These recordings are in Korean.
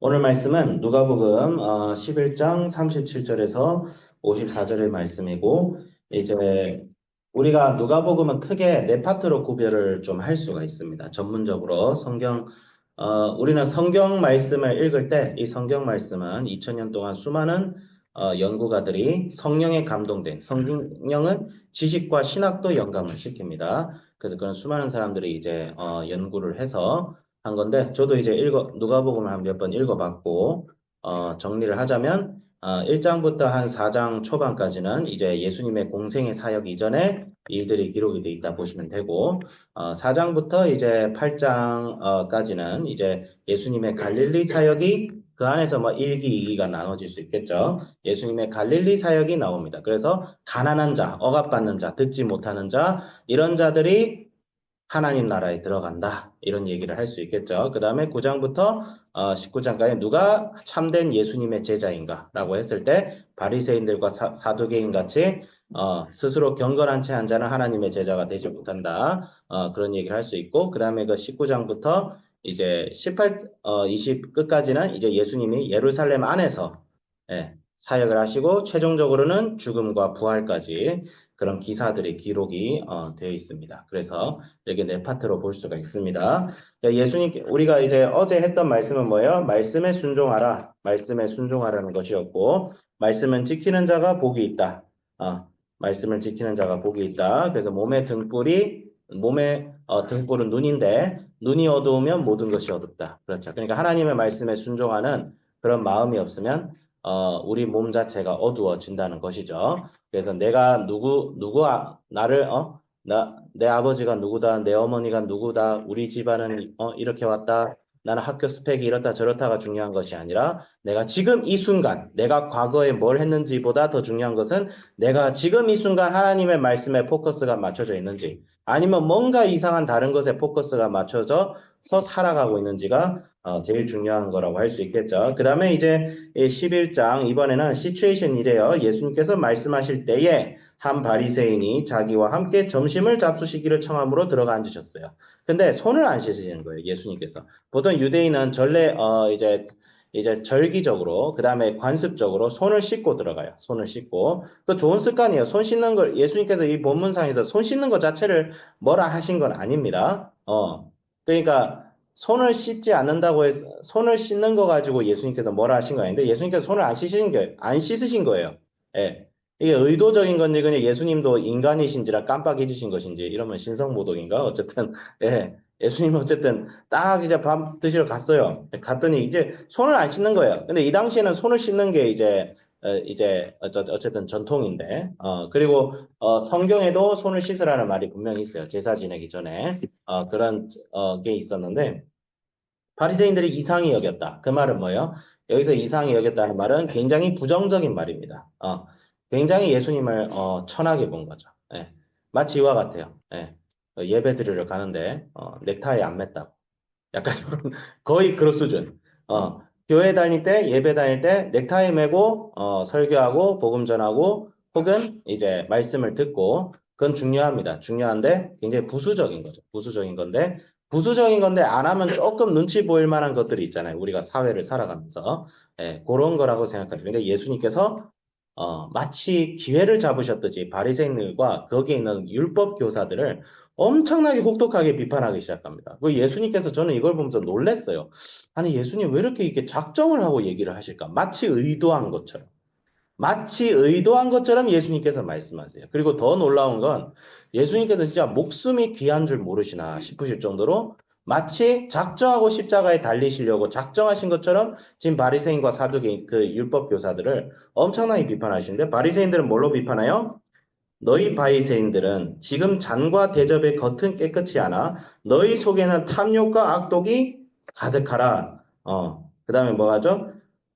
오늘 말씀은 누가복음 11장 37절에서 54절의 말씀이고 이제 우리가 누가복음은 크게 네 파트로 구별을 좀 할 수가 있습니다. 전문적으로 우리는 성경 말씀을 읽을 때 이 성경 말씀은 2000년 동안 수많은 연구가들이 성령에 감동된 성령은 지식과 신학도 영감을 시킵니다. 그래서 그런 수많은 사람들이 이제 연구를 해서 한 건데, 저도 이제 누가복음을 한 몇 번 읽어봤고, 정리를 하자면, 1장부터 한 4장 초반까지는 이제 예수님의 공생의 사역 이전에 일들이 기록이 돼 있다 보시면 되고, 4장부터 이제 8장까지는 이제 예수님의 갈릴리 사역이 그 안에서 뭐 1기, 2기가 나눠질 수 있겠죠. 예수님의 갈릴리 사역이 나옵니다. 그래서 가난한 자, 억압받는 자, 듣지 못하는 자, 이런 자들이 하나님 나라에 들어간다. 이런 얘기를 할 수 있겠죠. 그 다음에 9장부터 19장까지 누가 참된 예수님의 제자인가? 라고 했을 때 바리새인들과 사두개인 같이 스스로 경건한 채 한 자는 하나님의 제자가 되지 못한다. 그런 얘기를 할 수 있고 그 다음에 그 19장부터 이제 20 끝까지는 이제 예수님이 예루살렘 안에서 사역을 하시고 최종적으로는 죽음과 부활까지 그런 기사들의 기록이 되어 있습니다. 그래서 이렇게 네 파트로 볼 수가 있습니다. 우리가 이제 어제 했던 말씀은 뭐예요? 말씀에 순종하라. 말씀에 순종하라는 것이었고, 말씀은 지키는 자가 복이 있다. 말씀을 지키는 자가 복이 있다. 그래서 몸의 등불은 눈인데, 눈이 어두우면 모든 것이 어둡다. 그렇죠. 그러니까 하나님의 말씀에 순종하는 그런 마음이 없으면, 우리 몸 자체가 어두워진다는 것이죠. 그래서 내 아버지가 누구다, 내 어머니가 누구다, 우리 집안은 이렇게 왔다, 나는 학교 스펙이 이렇다 저렇다가 중요한 것이 아니라 내가 지금 이 순간, 내가 과거에 뭘 했는지보다 더 중요한 것은 내가 지금 이 순간 하나님의 말씀에 포커스가 맞춰져 있는지 아니면 뭔가 이상한 다른 것에 포커스가 맞춰져서 살아가고 있는지가 제일 중요한 거라고 할 수 있겠죠. 그 다음에 이제 11장 이번에는 시츄에이션이래요. 예수님께서 말씀하실 때에 한 바리새인이 자기와 함께 점심을 잡수시기를 청함으로 들어가 앉으셨어요. 근데 손을 안 씻으시는 거예요, 예수님께서. 보통 유대인은 이제 절기적으로, 그 다음에 관습적으로 손을 씻고 들어가요. 손을 씻고. 그 좋은 습관이에요. 손 씻는 걸, 예수님께서 이 본문상에서 손 씻는 것 자체를 뭐라 하신 건 아닙니다. 그러니까, 손을 씻는 거 가지고 예수님께서 뭐라 하신 거 아닌데, 예수님께서 손을 안 씻으신 거예요. 예. 이게 의도적인 건지 그냥 예수님도 인간이신지라 깜빡 잊으신 것인지 이러면 신성모독인가? 어쨌든 예수님은 어쨌든 딱 이제 밥 드시러 갔어요. 갔더니 이제 손을 안 씻는 거예요. 근데 이 당시에는 손을 씻는 게 어쨌든 전통인데 그리고 성경에도 손을 씻으라는 말이 분명히 있어요. 제사 지내기 전에 그런 게 있었는데 바리새인들이 이상히 여겼다. 그 말은 뭐예요? 여기서 이상히 여겼다는 말은 굉장히 부정적인 말입니다. 굉장히 예수님을 천하게 본 거죠. 예. 마치 이와 같아요. 예. 예배 드리러 가는데 넥타이 안 맸다고. 약간 이런 거의 그런 수준. 교회 다닐 때 예배 다닐 때 넥타이 매고 설교하고 복음 전하고 혹은 이제 말씀을 듣고 그건 중요합니다. 중요한데 굉장히 부수적인 거죠. 부수적인 건데 안 하면 조금 눈치 보일 만한 것들이 있잖아요. 우리가 사회를 살아가면서 그런 거라고 생각합니다. 근데 예수님께서 마치 기회를 잡으셨듯이 바리새인들과 거기에 있는 율법 교사들을 엄청나게 혹독하게 비판하기 시작합니다. 그 예수님께서 저는 이걸 보면서 놀랐어요. 아니 예수님 왜 이렇게 작정을 하고 얘기를 하실까? 마치 의도한 것처럼 예수님께서 말씀하세요. 그리고 더 놀라운 건 예수님께서 진짜 목숨이 귀한 줄 모르시나 싶으실 정도로 마치 작정하고 십자가에 달리시려고 작정하신 것처럼 지금 바리새인과 사두개인 그 율법 교사들을 엄청나게 비판하시는데 바리새인들은 뭘로 비판해요? 너희 바리새인들은 지금 잔과 대접의 겉은 깨끗이 하나 너희 속에는 탐욕과 악독이 가득하라. 그 다음에 뭐 하죠?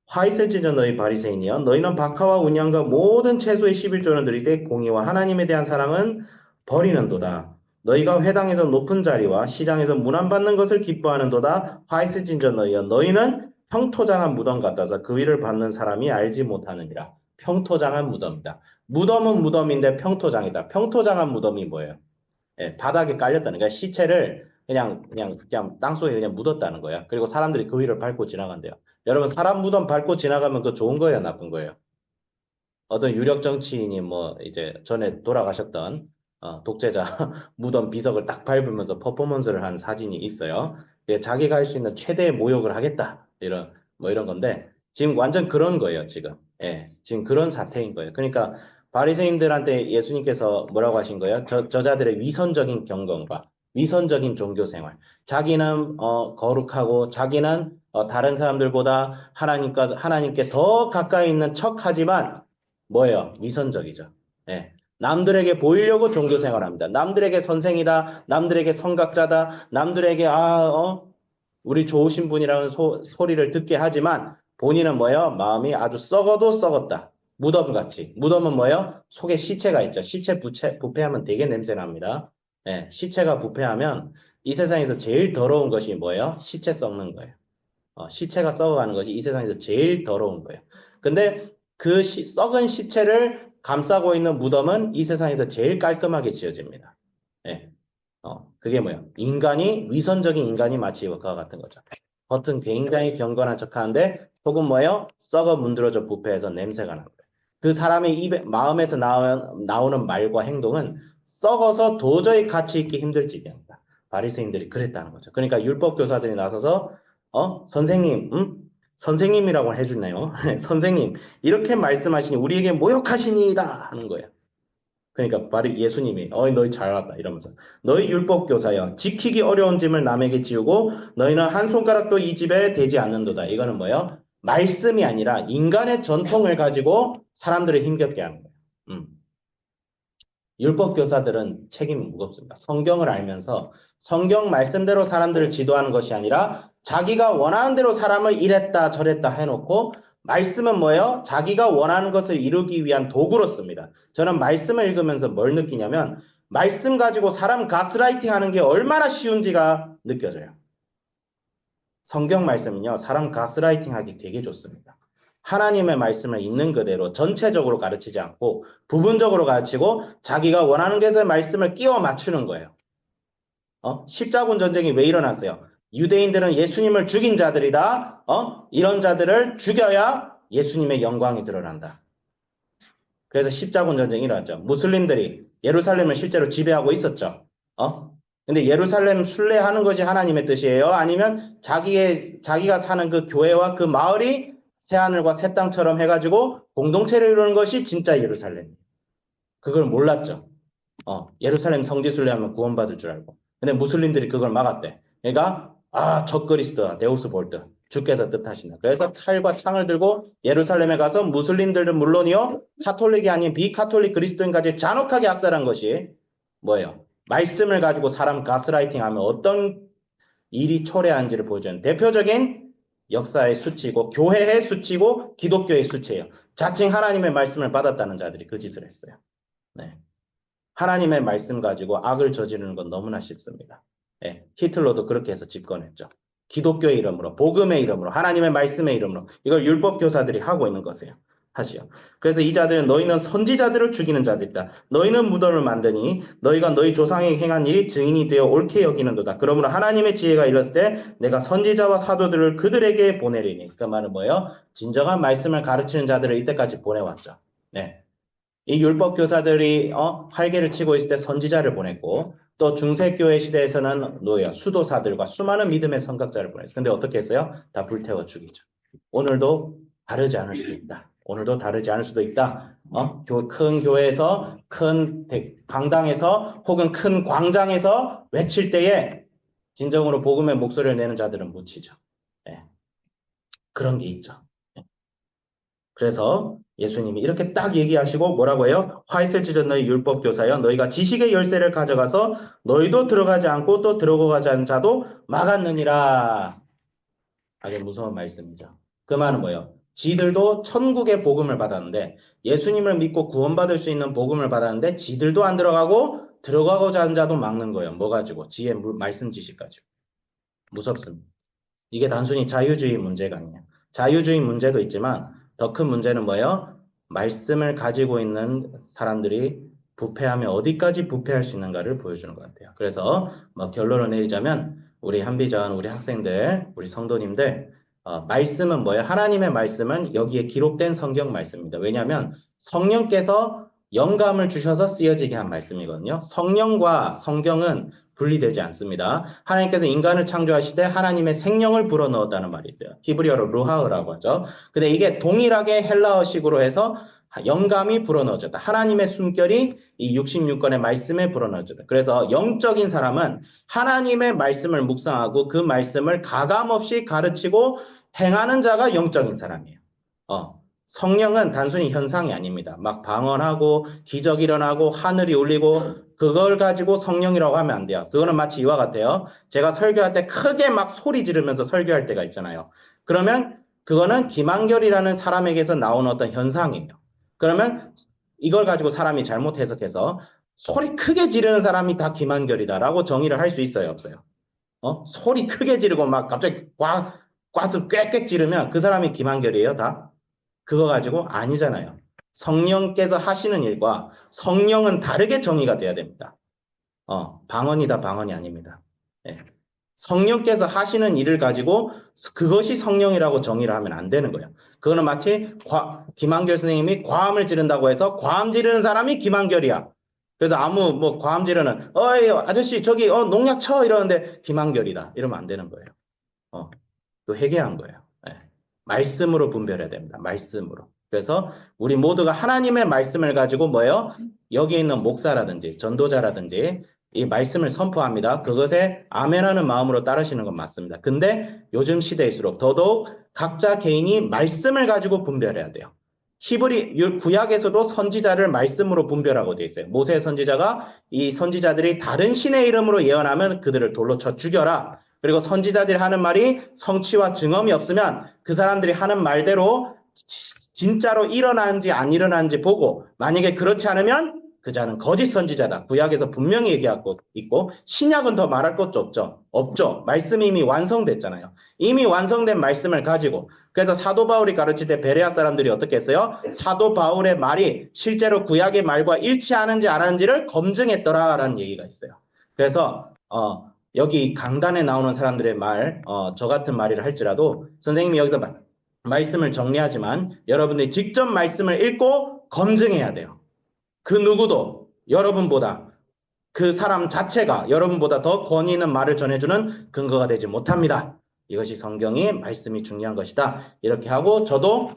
화 있을지저 너희 바리새인이여 너희는 박하와 운양과 모든 채소의 11조는 드리되 공의와 하나님에 대한 사랑은 버리는도다. 너희가 회당에서 높은 자리와 시장에서 문안받는 것을 기뻐하는도다. 화 있을지저 너희여 너희는 평토장한 무덤 같아서 그 위를 밟는 사람이 알지 못하느니라. 평토장한 무덤이다. 무덤은 무덤인데 평토장이다. 평토장한 무덤이 뭐예요? 바닥에 깔렸다는 거야. 시체를 그냥 땅속에 그냥 묻었다는 거야. 그리고 사람들이 그 위를 밟고 지나간대요. 여러분, 사람 무덤 밟고 지나가면 그거 좋은 거예요, 나쁜 거예요? 어떤 유력 정치인이 뭐 이제 전에 돌아가셨던 독재자 무덤 비석을 딱 밟으면서 퍼포먼스를 한 사진이 있어요. 예, 자기가 할 수 있는 최대의 모욕을 하겠다. 이런 뭐 이런 건데 지금 완전 그런 거예요, 지금. 예, 지금 그런 사태인 거예요. 그러니까 바리새인들한테 예수님께서 뭐라고 하신 거예요? 저자들의 위선적인 경건과 위선적인 종교 생활. 자기는 거룩하고 자기는 다른 사람들보다 하나님께 더 가까이 있는 척하지만 뭐예요? 위선적이죠. 예. 남들에게 보이려고 종교 생활합니다. 남들에게 선생이다, 남들에게 성각자다, 남들에게 우리 좋으신 분이라는 소리를 듣게 하지만 본인은 뭐예요? 마음이 아주 썩어도 썩었다. 무덤같이. 무덤은 뭐예요? 속에 시체가 있죠. 시체 부패하면 되게 냄새 납니다. 예, 시체가 부패하면 이 세상에서 제일 더러운 것이 뭐예요? 시체 썩는 거예요. 시체가 썩어가는 것이 이 세상에서 제일 더러운 거예요. 근데 그 썩은 시체를 감싸고 있는 무덤은 이 세상에서 제일 깔끔하게 지어집니다. 예. 그게 뭐예요? 위선적인 인간이 마치 그와 같은 거죠. 겉은 굉장히 경건한 척 하는데, 속은 뭐예요? 썩어 문드러져 부패해서 냄새가 나는 거예요. 그 사람의 마음에서 나오는 말과 행동은 썩어서 도저히 가치 있기 힘들 지경이다. 바리새인들이 그랬다는 거죠. 그러니까 율법 교사들이 나서서, 선생님, 선생님이라고 해주네요. 선생님, 이렇게 말씀하시니 우리에게 모욕하시니이다 하는 거예요. 그러니까 바로 예수님이 너희 잘 왔다 이러면서 너희 율법 교사여 지키기 어려운 짐을 남에게 지우고 너희는 한 손가락도 이 집에 대지 않는도다. 이거는 뭐예요? 말씀이 아니라 인간의 전통을 가지고 사람들을 힘겹게 하는 거예요. 율법 교사들은 책임이 무겁습니다. 성경을 알면서 성경 말씀대로 사람들을 지도하는 것이 아니라 자기가 원하는 대로 사람을 이랬다 저랬다 해놓고 말씀은 뭐예요? 자기가 원하는 것을 이루기 위한 도구로 씁니다. 저는 말씀을 읽으면서 뭘 느끼냐면 말씀 가지고 사람 가스라이팅 하는 게 얼마나 쉬운지가 느껴져요. 성경 말씀은요, 사람 가스라이팅 하기 되게 좋습니다. 하나님의 말씀을 있는 그대로 전체적으로 가르치지 않고 부분적으로 가르치고 자기가 원하는 것의 말씀을 끼워 맞추는 거예요. 십자군 전쟁이 왜 일어났어요? 유대인들은 예수님을 죽인 자들이다. 이런 자들을 죽여야 예수님의 영광이 드러난다. 그래서 십자군 전쟁이 일어났죠. 무슬림들이 예루살렘을 실제로 지배하고 있었죠. 근데 예루살렘 순례하는 것이 하나님의 뜻이에요? 아니면 자기가 사는 그 교회와 그 마을이 새하늘과 새 땅처럼 해가지고 공동체를 이루는 것이 진짜 예루살렘. 그걸 몰랐죠. 예루살렘 성지 순례하면 구원받을 줄 알고. 근데 무슬림들이 그걸 막았대. 그러니까 적그리스도다. 데우스 볼트. 주께서 뜻하신다. 그래서 칼과 창을 들고 예루살렘에 가서 무슬림들은 물론이요. 카톨릭이 아닌 비카톨릭 그리스도인까지 잔혹하게 악살한 것이 뭐예요? 말씀을 가지고 사람 가스라이팅하면 어떤 일이 초래하는지를 보여주는 대표적인 역사의 수치고 교회의 수치고 기독교의 수치예요. 자칭 하나님의 말씀을 받았다는 자들이 그 짓을 했어요. 네. 하나님의 말씀 가지고 악을 저지르는 건 너무나 쉽습니다. 네. 히틀러도 그렇게 해서 집권했죠. 기독교의 이름으로, 복음의 이름으로, 하나님의 말씀의 이름으로 이걸 율법 교사들이 하고 있는 것이에요. 하시오. 그래서 이 자들은 너희는 선지자들을 죽이는 자들이다. 너희는 무덤을 만드니 너희가 너희 조상이 행한 일이 증인이 되어 옳게 여기는도다. 그러므로 하나님의 지혜가 이르렀을 때 내가 선지자와 사도들을 그들에게 보내리니. 그 말은 뭐예요? 진정한 말씀을 가르치는 자들을 이때까지 보내왔죠. 네. 이 율법 교사들이 활개를 치고 있을 때 선지자를 보냈고 또 중세교회 시대에서는 수도사들과 수많은 믿음의 선각자를 보냈어요. 근데 어떻게 했어요? 다 불태워 죽이죠. 오늘도 다르지 않을 수도 있다. 오늘도 다르지 않을 수도 있다. 큰 교회에서, 큰 강당에서, 혹은 큰 광장에서 외칠 때에 진정으로 복음의 목소리를 내는 자들은 묻히죠. 네. 그런 게 있죠. 네. 그래서 예수님이 이렇게 딱 얘기하시고 뭐라고 해요? 화 있을 지전 너희 율법 교사여 너희가 지식의 열쇠를 가져가서 너희도 들어가지 않고 또 들어가지 않은 자도 막았느니라. 아주 무서운 말씀이죠. 그 말은 뭐예요? 지들도 천국의 복음을 받았는데 예수님을 믿고 구원받을 수 있는 복음을 받았는데 지들도 안 들어가고 들어가고자 하는 자도 막는 거예요. 뭐 가지고? 말씀 지식 가지고. 무섭습니다. 이게 단순히 자유주의 문제가 아니에요. 자유주의 문제도 있지만 더 큰 문제는 뭐예요? 말씀을 가지고 있는 사람들이 부패하면 어디까지 부패할 수 있는가를 보여주는 것 같아요. 그래서 결론을 내리자면 우리 한비전, 우리 학생들, 우리 성도님들 말씀은 뭐예요? 하나님의 말씀은 여기에 기록된 성경 말씀입니다. 왜냐하면 성령께서 영감을 주셔서 쓰여지게 한 말씀이거든요. 성령과 성경은 분리되지 않습니다. 하나님께서 인간을 창조하실 때 하나님의 생명을 불어넣었다는 말이 있어요. 히브리어로 루하흐라고 하죠. 근데 이게 동일하게 헬라어식으로 해서 영감이 불어넣어졌다. 하나님의 숨결이 이 66권의 말씀에 불어넣어졌다. 그래서 영적인 사람은 하나님의 말씀을 묵상하고 그 말씀을 가감없이 가르치고 행하는 자가 영적인 사람이에요. 성령은 단순히 현상이 아닙니다. 막 방언하고 기적이 일어나고 하늘이 울리고 그걸 가지고 성령이라고 하면 안 돼요. 그거는 마치 이와 같아요. 제가 설교할 때 크게 막 소리 지르면서 설교할 때가 있잖아요. 그러면 그거는 김한결이라는 사람에게서 나온 어떤 현상이에요. 그러면 이걸 가지고 사람이 잘못 해석해서 소리 크게 지르는 사람이 다 김한결이다라고 정의를 할 수 있어요, 없어요? 소리 크게 지르고 막 갑자기 꽈서 꽥꽥 지르면 그 사람이 김한결이에요, 다? 그거 가지고 아니잖아요. 성령께서 하시는 일과 성령은 다르게 정의가 돼야 됩니다. 방언이다, 방언이 아닙니다. 예. 성령께서 하시는 일을 가지고 그것이 성령이라고 정의를 하면 안 되는 거예요. 그거는 마치 김한결 선생님이 과음을 지른다고 해서 과음 지르는 사람이 김한결이야. 그래서 과음 지르는 어이 아저씨 저기 농약 쳐 이러는데 김한결이다 이러면 안 되는 거예요. 또 회개한 거예요. 예. 말씀으로 분별해야 됩니다. 말씀으로. 그래서 우리 모두가 하나님의 말씀을 가지고 뭐예요? 여기 있는 목사라든지 전도자라든지 이 말씀을 선포합니다. 그것에 아멘하는 마음으로 따르시는 건 맞습니다. 근데 요즘 시대일수록 더더욱 각자 개인이 말씀을 가지고 분별해야 돼요. 히브리 구약에서도 선지자를 말씀으로 분별하고 되어 있어요. 모세 선지자가 이 선지자들이 다른 신의 이름으로 예언하면 그들을 돌로 쳐 죽여라. 그리고 선지자들이 하는 말이 성취와 증언이 없으면 그 사람들이 하는 말대로 진짜로 일어나는지 안 일어나는지 보고 만약에 그렇지 않으면 그 자는 거짓 선지자다. 구약에서 분명히 얘기하고 있고 신약은 더 말할 것도 없죠. 없죠. 말씀이 이미 완성됐잖아요. 이미 완성된 말씀을 가지고 그래서 사도 바울이 가르칠 때 베레아 사람들이 어떻게 했어요? 사도 바울의 말이 실제로 구약의 말과 일치하는지 안 하는지를 검증했더라라는 얘기가 있어요. 그래서 여기 강단에 나오는 사람들의 말, 저 같은 말이라 할지라도 선생님이 여기서 말씀을 정리하지만 여러분들이 직접 말씀을 읽고 검증해야 돼요. 그 누구도 여러분보다 그 사람 자체가 여러분보다 더 권위 있는 말을 전해주는 근거가 되지 못합니다. 이것이 성경이 말씀이 중요한 것이다. 이렇게 하고 저도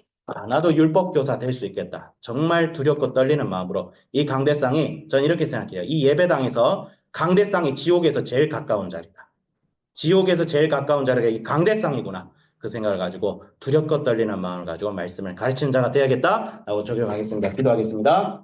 나도 율법교사 될 수 있겠다. 정말 두렵고 떨리는 마음으로 이 강대상이 전 이렇게 생각해요. 이 예배당에서 강대상이 지옥에서 제일 가까운 자리다. 지옥에서 제일 가까운 자리가 이 강대상이구나. 그 생각을 가지고 두렵고 떨리는 마음을 가지고 말씀을 가르치는 자가 되어야겠다. 라고 적용하겠습니다. 기도하겠습니다.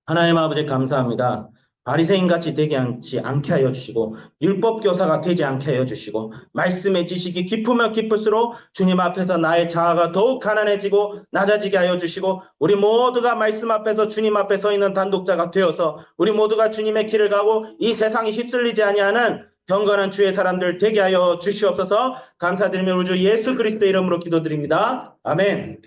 하나님 아버지 감사합니다. 바리새인같이 되지 않게 하여 주시고 율법교사가 되지 않게 하여 주시고 말씀의 지식이 깊으면 깊을수록 주님 앞에서 나의 자아가 더욱 가난해지고 낮아지게 하여 주시고 우리 모두가 말씀 앞에서 주님 앞에 서 있는 단독자가 되어서 우리 모두가 주님의 길을 가고 이 세상이 휩쓸리지 아니하는 경건한 주의 사람들 되게 하여 주시옵소서. 감사드리며 우리 주 예수 그리스도의 이름으로 기도드립니다. 아멘.